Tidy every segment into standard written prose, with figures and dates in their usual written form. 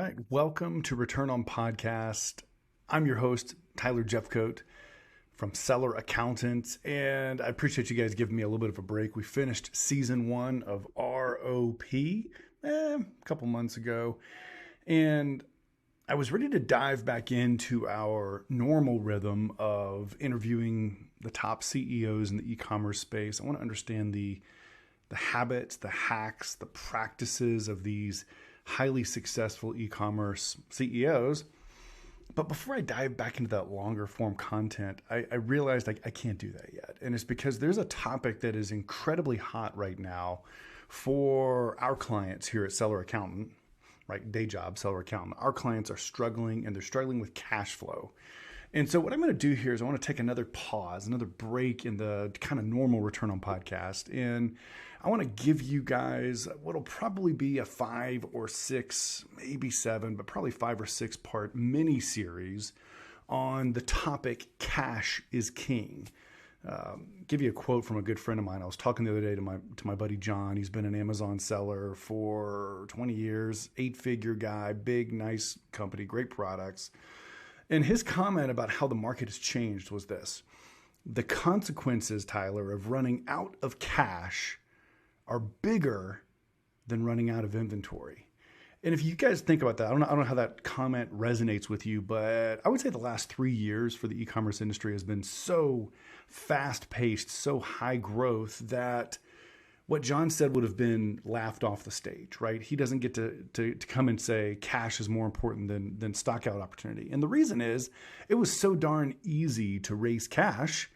right, welcome to Return on Podcast. I'm your host, Tyler Jeffcoat from Seller Accountants, and I appreciate you guys giving me a little bit of a break. We finished season 1 of ROP a couple months ago, and I was ready to dive back into our normal rhythm of interviewing the top CEOs in the e-commerce space. I want to understand the habits, the hacks, the practices of these highly successful e-commerce CEOs. But before I dive back into that longer form content, I realized I can't do that yet. And it's because there's a topic that is incredibly hot right now for our clients here at Seller Accountant, right? Day job, Seller Accountant. Our clients are struggling, and they're struggling with cash flow. And so what I'm going to do here is I want to take another pause, another break in the kind of normal Return on Podcast. And I want to give you guys what'll probably be a 5 or 6, maybe 7, but probably 5 or 6 part mini series on the topic cash is king. Give you a quote from a good friend of mine. I was talking the other day to my buddy John. He's been an Amazon seller for 20 years, 8-figure guy, big, nice company, great products. And his comment about how the market has changed was this: the consequences, Tyler, of running out of cash are bigger than running out of inventory. And if you guys think about that, I don't know how that comment resonates with you, but I would say the last 3 years for the e-commerce industry has been so fast-paced, so high growth that what John said would have been laughed off the stage, right? He doesn't get to come and say cash is more important than stock out opportunity. And the reason is it was so darn easy to raise cash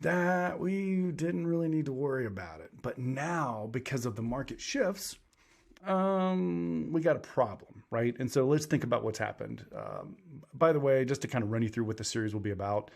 that we didn't really need to worry about it. But now, because of the market shifts, we got a problem, right? And so let's think about what's happened. By the way, just to kind of run you through what the series will be about,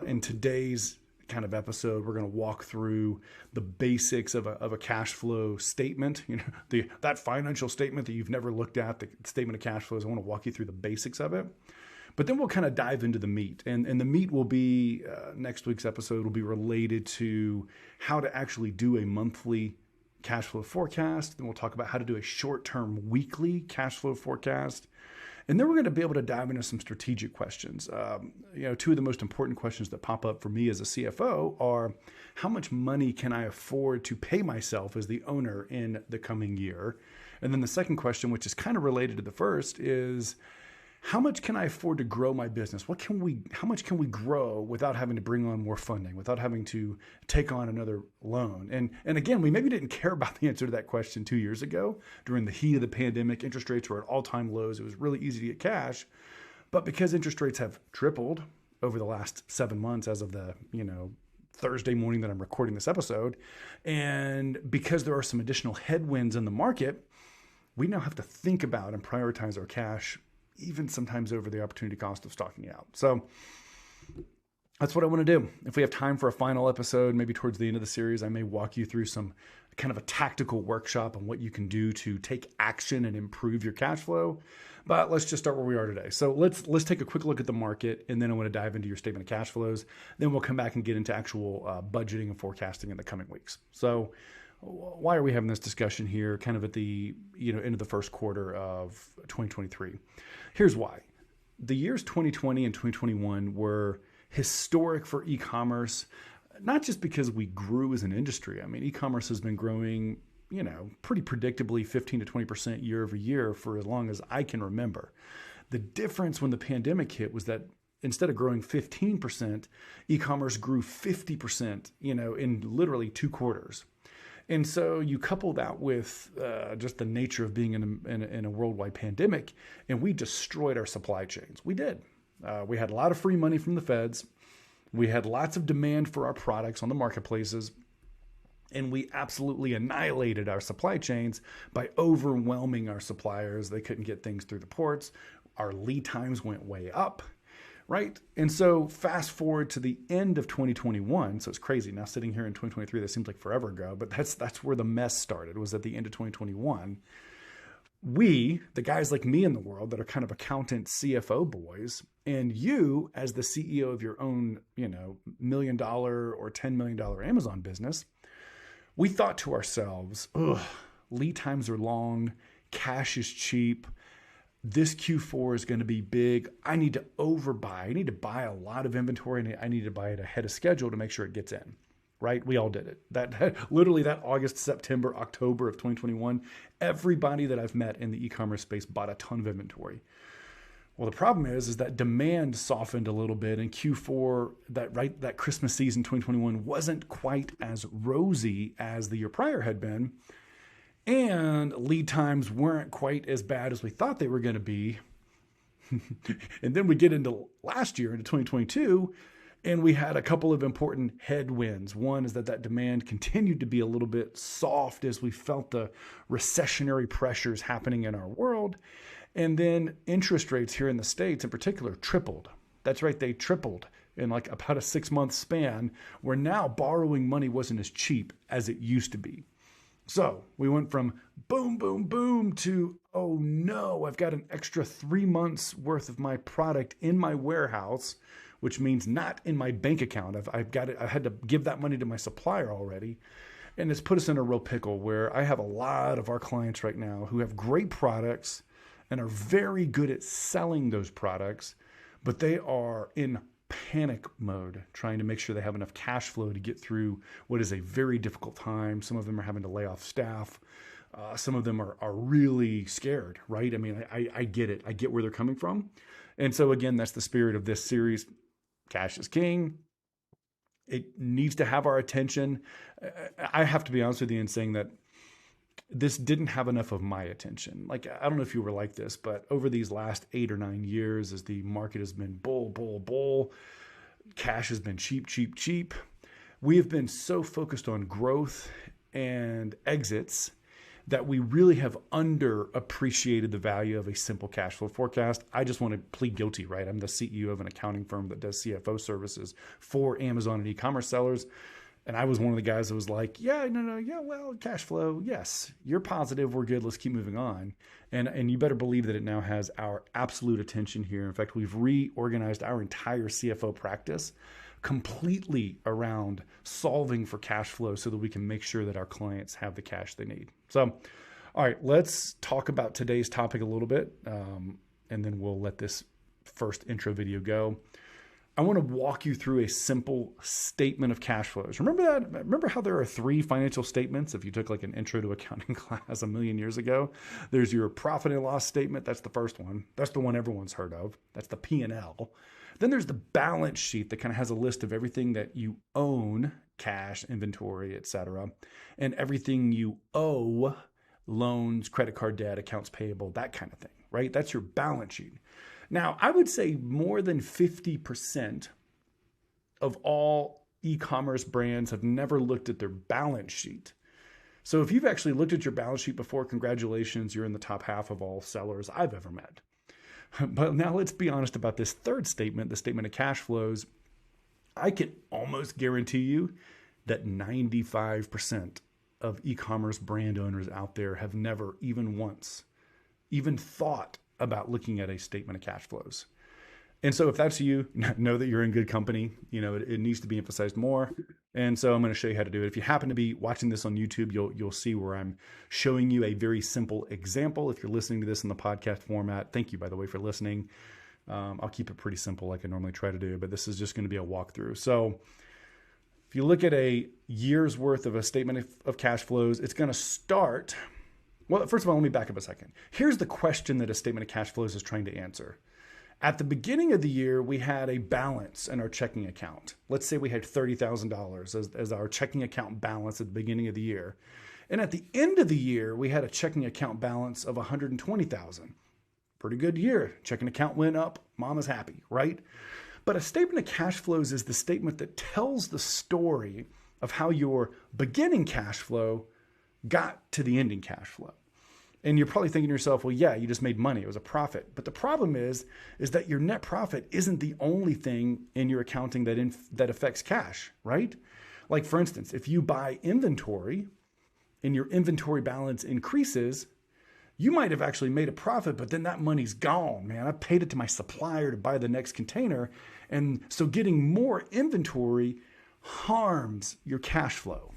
in today's kind of episode, we're going to walk through the basics of a cash flow statement. You know, that financial statement that you've never looked at, the statement of cash flows. I want to walk you through the basics of it. But then we'll kind of dive into the meat. And the meat will be, next week's episode will be related to how to actually do a monthly cash flow forecast. Then we'll talk about how to do a short-term weekly cash flow forecast. And then we're going to be able to dive into some strategic questions. Two of the most important questions that pop up for me as a CFO are: how much money can I afford to pay myself as the owner in the coming year? And then the second question, which is kind of related to the first, is: how much can I afford to grow my business? How much can we grow without having to bring on more funding, without having to take on another loan? And again, we maybe didn't care about the answer to that question 2 years ago. During the heat of the pandemic, interest rates were at all-time lows. It was really easy to get cash. But because interest rates have tripled over the last 7 months as of the, Thursday morning that I'm recording this episode, and because there are some additional headwinds in the market, we now have to think about and prioritize our cash, even sometimes over the opportunity cost of stocking out. So that's what I want to do. If we have time for a final episode, maybe towards the end of the series, I may walk you through some kind of a tactical workshop on what you can do to take action and improve your cash flow. But let's just start where we are today. So let's take a quick look at the market, and then I want to dive into your statement of cash flows. Then we'll come back and get into actual budgeting and forecasting in the coming weeks. So why are we having this discussion here kind of at the end of the first quarter of 2023? Here's why. The years 2020 and 2021 were historic for e-commerce, not just because we grew as an industry. I mean, e-commerce has been growing, pretty predictably 15 to 20% year over year for as long as I can remember. The difference when the pandemic hit was that instead of growing 15%, e-commerce grew 50%, in literally 2 quarters. And so you couple that with just the nature of being in a worldwide pandemic, and we destroyed our supply chains. We did. We had a lot of free money from the feds. We had lots of demand for our products on the marketplaces, and we absolutely annihilated our supply chains by overwhelming our suppliers. They couldn't get things through the ports. Our lead times went way up. Right? And so fast forward to the end of 2021. So it's crazy. Now sitting here in 2023, that seems like forever ago, but that's where the mess started, was at the end of 2021. We, the guys like me in the world that are kind of accountant CFO boys, and you as the CEO of your own, $1 million or $10 million Amazon business, we thought to ourselves, lead times are long, cash is cheap. this Q4 is going to be big. I need to overbuy. I need to buy a lot of inventory, and I need to buy it ahead of schedule to make sure it gets in. Right? We all did it. That literally that August, September, October of 2021, everybody that I've met in the e-commerce space bought a ton of inventory. Well, the problem is that demand softened a little bit in Q4. That Christmas season 2021 wasn't quite as rosy as the year prior had been, and lead times weren't quite as bad as we thought they were going to be. And then we get into last year, into 2022. And we had a couple of important headwinds. One is that demand continued to be a little bit soft as we felt the recessionary pressures happening in our world. And then interest rates here in the States in particular tripled. That's right, they tripled in like about a 6-month span, where now borrowing money wasn't as cheap as it used to be. So we went from boom, boom, boom to, oh no, I've got an extra 3 months worth of my product in my warehouse, which means not in my bank account. I've got it. I had to give that money to my supplier already. And it's put us in a real pickle where I have a lot of our clients right now who have great products and are very good at selling those products, but they are in panic mode, trying to make sure they have enough cash flow to get through what is a very difficult time. Some of them are having to lay off staff. Some of them are really scared, right? I mean, I get it. I get where they're coming from. And so again, that's the spirit of this series. Cash is king. It needs to have our attention. I have to be honest with you in saying that this didn't have enough of my attention. Like, I don't know if you were like this, but over these last 8 or 9 years, as the market has been bull, cash has been cheap. We have been so focused on growth and exits that we really have underappreciated the value of a simple cash flow forecast. I just want to plead guilty, right? I'm the CEO of an accounting firm that does CFO services for Amazon and e-commerce sellers. And I was one of the guys that was like, well, cash flow, yes, you're positive, we're good, let's keep moving on. And you better believe that it now has our absolute attention here. In fact, we've reorganized our entire CFO practice completely around solving for cash flow so that we can make sure that our clients have the cash they need. So, all right, let's talk about today's topic a little bit, and then we'll let this first intro video go. I want to walk you through a simple statement of cash flows. Remember that? Remember how there are 3 financial statements? If you took like an intro to accounting class a million years ago, there's your profit and loss statement. That's the first one. That's the one everyone's heard of. That's the P&L. Then there's the balance sheet that kind of has a list of everything that you own, cash, inventory, etc., and everything you owe, loans, credit card debt, accounts payable, that kind of thing, right? That's your balance sheet. Now, I would say more than 50% of all e-commerce brands have never looked at their balance sheet. So if you've actually looked at your balance sheet before, congratulations, you're in the top half of all sellers I've ever met. But now let's be honest about this third statement, the statement of cash flows. I can almost guarantee you that 95% of e-commerce brand owners out there have never even once even thought about looking at a statement of cash flows. And so if that's you, know that you're in good company. You know, it needs to be emphasized more. And so I'm going to show you how to do it. If you happen to be watching this on YouTube, you'll see where I'm showing you a very simple example. If you're listening to this in the podcast format, thank you, by the way, for listening. I'll keep it pretty simple like I normally try to do, but this is just going to be a walkthrough. So if you look at a year's worth of a statement of cash flows, it's going to start. Well, first of all, let me back up a second. Here's the question that a statement of cash flows is trying to answer. At the beginning of the year, we had a balance in our checking account. Let's say we had $30,000 as our checking account balance at the beginning of the year. And at the end of the year, we had a checking account balance of $120,000. Pretty good year. Checking account went up. Mama's happy, right? But a statement of cash flows is the statement that tells the story of how your beginning cash flow got to the ending cash flow. And you're probably thinking to yourself, well, yeah, you just made money. It was a profit. But the problem is that your net profit isn't the only thing in your accounting that affects cash, right? Like, for instance, if you buy inventory and your inventory balance increases, you might have actually made a profit, but then that money's gone, man. I paid it to my supplier to buy the next container. And so getting more inventory harms your cash flow.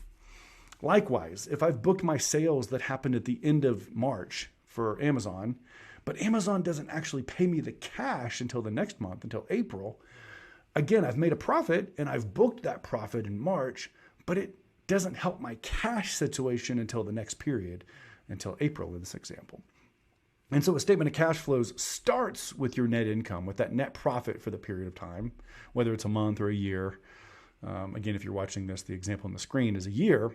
Likewise, if I've booked my sales that happened at the end of March for Amazon, but Amazon doesn't actually pay me the cash until the next month, until April. Again, I've made a profit and I've booked that profit in March, but it doesn't help my cash situation until the next period, until April in this example. And so a statement of cash flows starts with your net income, with that net profit for the period of time, whether it's a month or a year. Again, if you're watching this, the example on the screen is a year,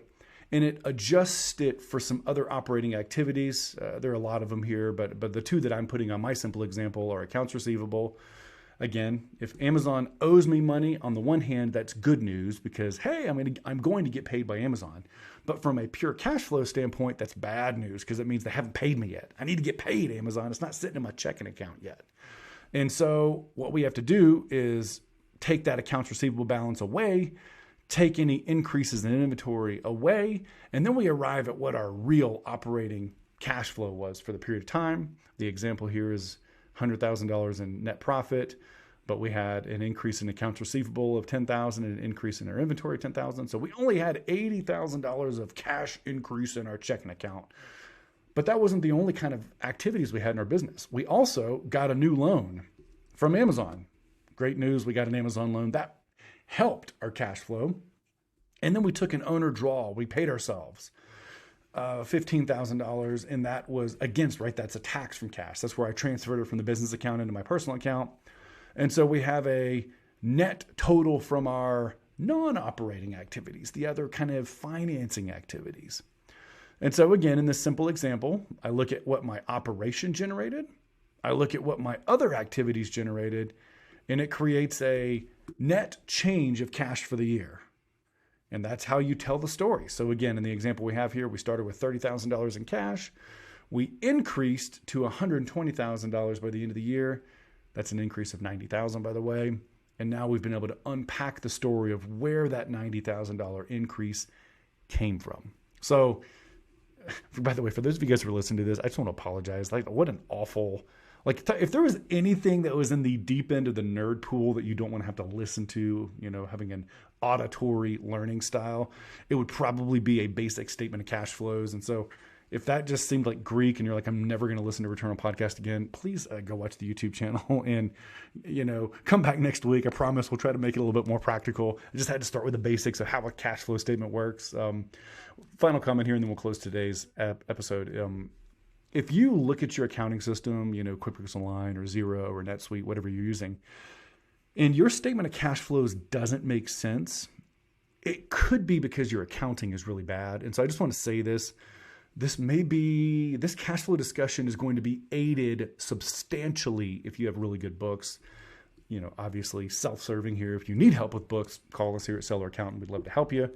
and it adjusts it for some other operating activities. There are a lot of them here, but the two that I'm putting on my simple example are accounts receivable. Again, if Amazon owes me money, on the one hand, that's good news because, hey, I'm going to get paid by Amazon. But from a pure cash flow standpoint, that's bad news because it means they haven't paid me yet. I need to get paid, Amazon. It's not sitting in my checking account yet. And so what we have to do is take that accounts receivable balance away, take any increases in inventory away, and then we arrive at what our real operating cash flow was for the period of time. The example here is $100,000 in net profit, but we had an increase in accounts receivable of $10,000 and an increase in our inventory of $10,000. So we only had $80,000 of cash increase in our checking account. But that wasn't the only kind of activities we had in our business. We also got a new loan from Amazon. Great news, we got an Amazon loan. That helped our cash flow. And then we took an owner draw. We paid ourselves $15,000, and that was against, right? That's a tax from cash. That's where I transferred it from the business account into my personal account. And so we have a net total from our non-operating activities, the other kind of financing activities. And so again, in this simple example, I look at what my operation generated, I look at what my other activities generated, and it creates a net change of cash for the year. And that's how you tell the story. So again, in the example we have here, we started with $30,000 in cash. We increased to $120,000 by the end of the year. That's an increase of $90,000, by the way. And now we've been able to unpack the story of where that $90,000 increase came from. So, by the way, for those of you guys who are listening to this, I just want to apologize. Like, what an awful... Like, if there was anything that was in the deep end of the nerd pool that you don't want to have to listen to, having an auditory learning style, it would probably be a basic statement of cash flows. And so if that just seemed like Greek and you're like, I'm never going to listen to Return on Podcast again, please go watch the YouTube channel and, come back next week. I promise we'll try to make it a little bit more practical. I just had to start with the basics of how a cash flow statement works. Final comment here, and then we'll close today's episode. If you look at your accounting system, QuickBooks Online or Xero or NetSuite, whatever you're using, and your statement of cash flows doesn't make sense, it could be because your accounting is really bad. And so I just want to say this cash flow discussion is going to be aided substantially if you have really good books. Obviously self-serving here. If you need help with books, call us here at Seller Accountant. We'd love to help you.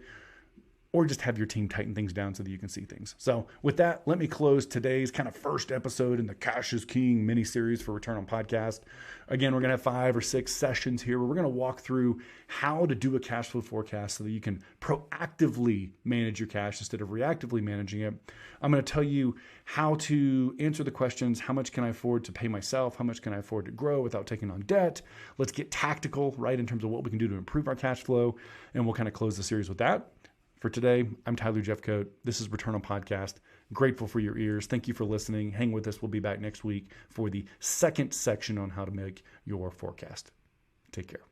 Or just have your team tighten things down so that you can see things. So with that, let me close today's kind of first episode in the Cash is King mini-series for Return on Podcast. Again, we're going to have 5 or 6 sessions here where we're going to walk through how to do a cash flow forecast so that you can proactively manage your cash instead of reactively managing it. I'm going to tell you how to answer the questions, how much can I afford to pay myself? How much can I afford to grow without taking on debt? Let's get tactical, right, in terms of what we can do to improve our cash flow. And we'll kind of close the series with that. For today, I'm Tyler Jeffcoat. This is Return on Podcast. Grateful for your ears. Thank you for listening. Hang with us. We'll be back next week for the second section on how to make your forecast. Take care.